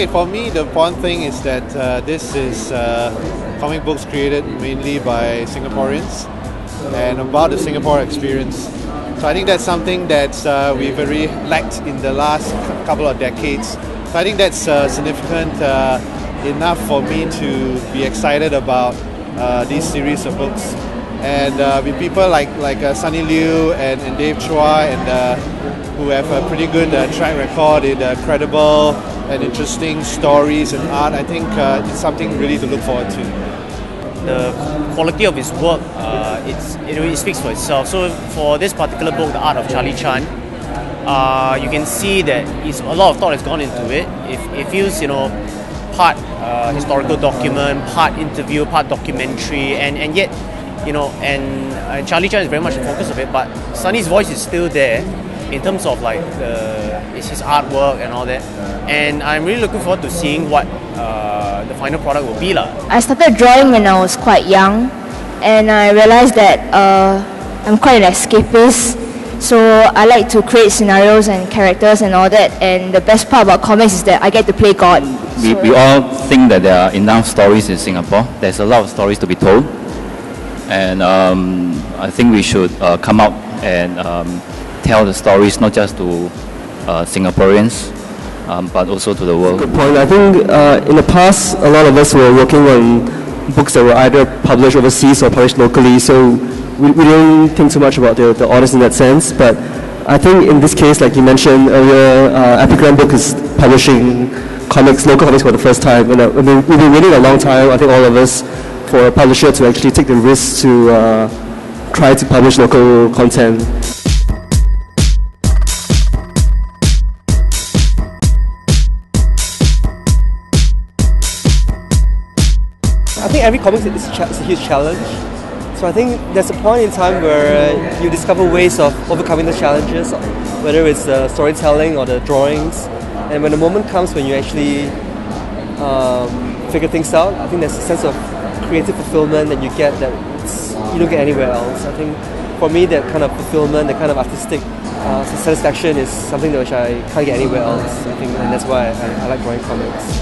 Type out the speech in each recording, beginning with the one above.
Okay, for me, the important thing is that this is comic books created mainly by Singaporeans and about the Singapore experience. So I think that's something that we've very lacked in the last couple of decades. So I think that's significant enough for me to be excited about this series of books. And with people like Sunny Liu and Dave Chua who have a pretty good track record in credible and interesting stories and art, I think it's something really to look forward to. The quality of his work, it really speaks for itself. So for this particular book, The Art of Charlie Chan, you can see that a lot of thought has gone into it. It feels, part historical document, part interview, part documentary, and yet, and Charlie Chan is very much the focus of it, but Sunny's voice is still there in terms of like his artwork and all that. And I'm really looking forward to seeing what the final product will be. I started drawing when I was quite young, and I realized that I'm quite an escapist. So I like to create scenarios and characters and all that, and the best part about comics is that I get to play God. We all think that there are enough stories in Singapore. There's a lot of stories to be told, and I think we should come out and tell the stories not just to Singaporeans, but also to the world. Good point. I think in the past, a lot of us were working on books that were either published overseas or published locally, so we didn't think too much about the audience in that sense. But I think in this case, like you mentioned earlier, Epigram Book is publishing local comics for the first time. And we've been waiting a long time, I think all of us, for a publisher to actually take the risk to try to publish local content. I think every comic is a huge challenge. So I think there's a point in time where you discover ways of overcoming the challenges, whether it's the storytelling or the drawings. And when the moment comes when you actually figure things out, I think there's a sense of creative fulfillment that you get that you don't get anywhere else. I think for me that kind of fulfillment, that kind of artistic satisfaction is something which I can't get anywhere else. I think, and that's why I like drawing comics.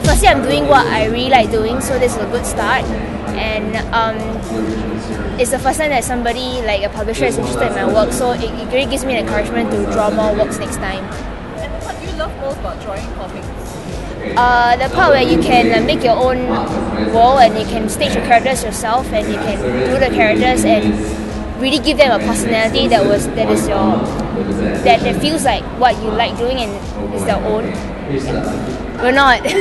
Firstly, I'm doing what I really like doing, so this is a good start. And it's the first time that somebody, like a publisher, is interested in my work, so it really gives me an encouragement to draw more works next time. And what do you love most about drawing comics? The part where you can make your own world and you can stage your characters yourself and you can do the characters and really give them a personality that feels like what you like doing and is their own. We're not we're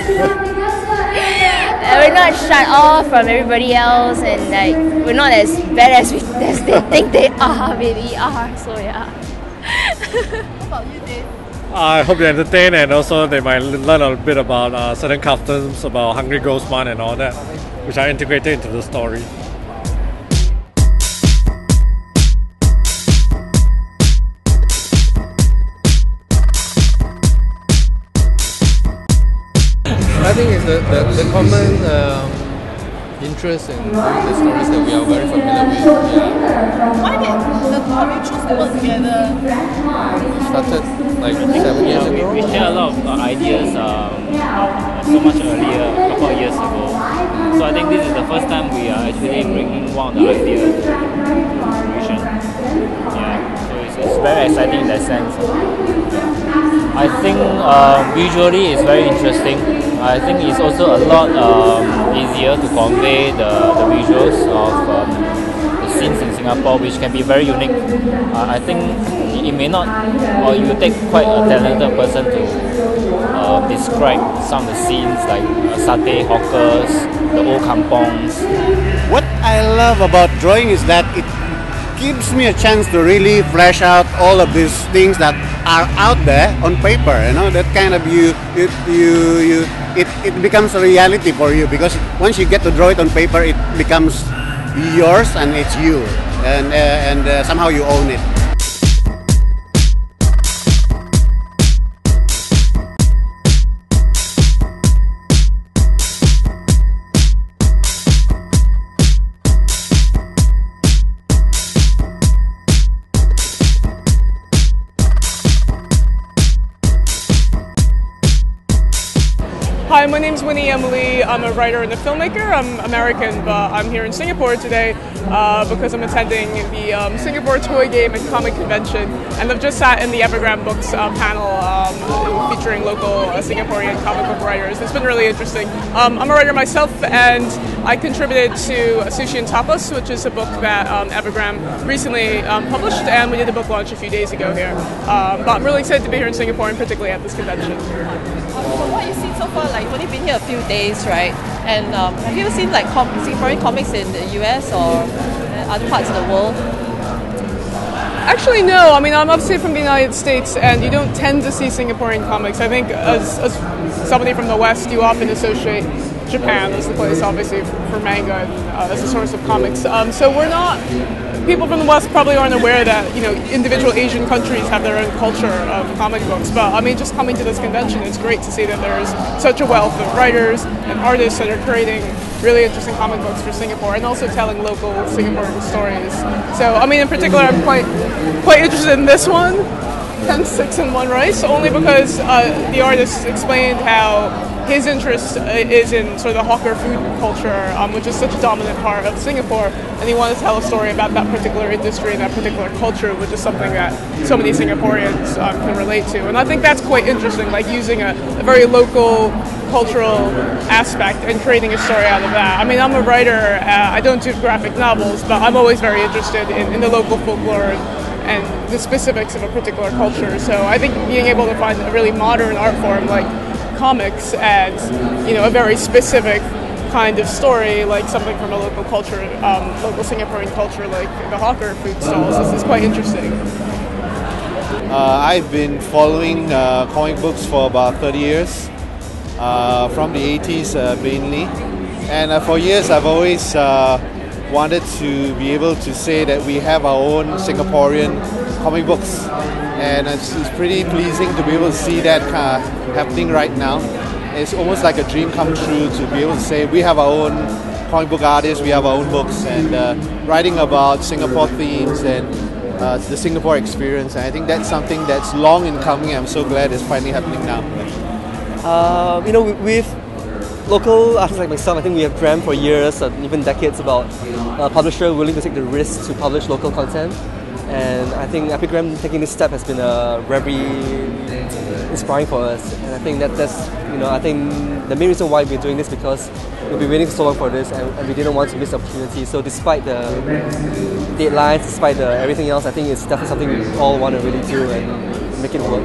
not shut off from everybody else, and like we're not as bad as they think they are. Maybe are. So yeah. What about you, Dave? I hope they entertain, and also they might learn a bit about certain customs about Hungry Ghost Month and all that, which are integrated into the story. I think it's the common interest in doing the stories that we are very familiar with. Yeah. Why did the comic choose to work together? Started like 7 years ago. We shared a lot of ideas so much earlier, a couple of years ago. So I think this is the first time we are actually bringing one of the ideas to fruition. Yeah, so it's very exciting in that sense. I think visually it's very interesting. I think it's also a lot easier to convey the visuals of the scenes in Singapore, which can be very unique. I think it may not, or you take quite a talented person to describe some of the scenes like satay hawkers, the old kampongs. What I love about drawing is that it gives me a chance to really flesh out all of these things that are out there on paper. That kind of it becomes a reality for you, because once you get to draw it on paper, it becomes yours and it's you, and somehow you own it. Winnie Emily. I'm a writer and a filmmaker. I'm American, but I'm here in Singapore today because I'm attending the Singapore Toy Game and Comic Convention, and I've just sat in the Epigram Books panel featuring local Singaporean comic book writers. It's been really interesting. I'm a writer myself, and I contributed to Sushi and Tapas, which is a book that Epigram recently published, and we did a book launch a few days ago here. But I'm really excited to be here in Singapore, and particularly at this convention. From what you've seen so far, like you've only been here a few days, right? And have you ever seen like Singaporean comics in the US or other parts of the world? Actually, no. I mean, I'm obviously from the United States, and you don't tend to see Singaporean comics. I think as somebody from the West, you often associate Japan as the place, obviously, for manga and as a source of comics. So we're not. People from the West probably aren't aware that individual Asian countries have their own culture of comic books. But I mean, just coming to this convention, it's great to see that there's such a wealth of writers and artists that are creating really interesting comic books for Singapore, and also telling local Singaporean stories. So I mean, in particular, I'm quite interested in this one, 10 Sticks and One Rice, only because the artist explained how his interest is in sort of the hawker food culture, which is such a dominant part of Singapore, and he wanted to tell a story about that particular industry and that particular culture, which is something that so many Singaporeans can relate to. And I think that's quite interesting, like using a very local cultural aspect and creating a story out of that. I mean, I'm a writer, I don't do graphic novels, but I'm always very interested in the local folklore and the specifics of a particular culture. So I think being able to find a really modern art form like comics adds, a very specific kind of story, like something from a local culture, local Singaporean culture, like the hawker food stalls. This is quite interesting. I've been following comic books for about 30 years, from the 80s mainly, and for years I've always wanted to be able to say that we have our own Singaporean comic books, and it's pretty pleasing to be able to see that happening right now. It's almost like a dream come true to be able to say we have our own comic book artists, we have our own books, and writing about Singapore themes and the Singapore experience. And I think that's something that's long in coming. I'm so glad it's finally happening now. With local artists like myself, I think we have dreamt for years, even decades, about a publisher willing to take the risk to publish local content. And I think Epigram taking this step has been very inspiring for us. And I think I think the main reason why we're doing this because we've been waiting so long for this, and we didn't want to miss the opportunity. So despite the deadlines, despite everything else, I think it's definitely something we all want to really do and make it work.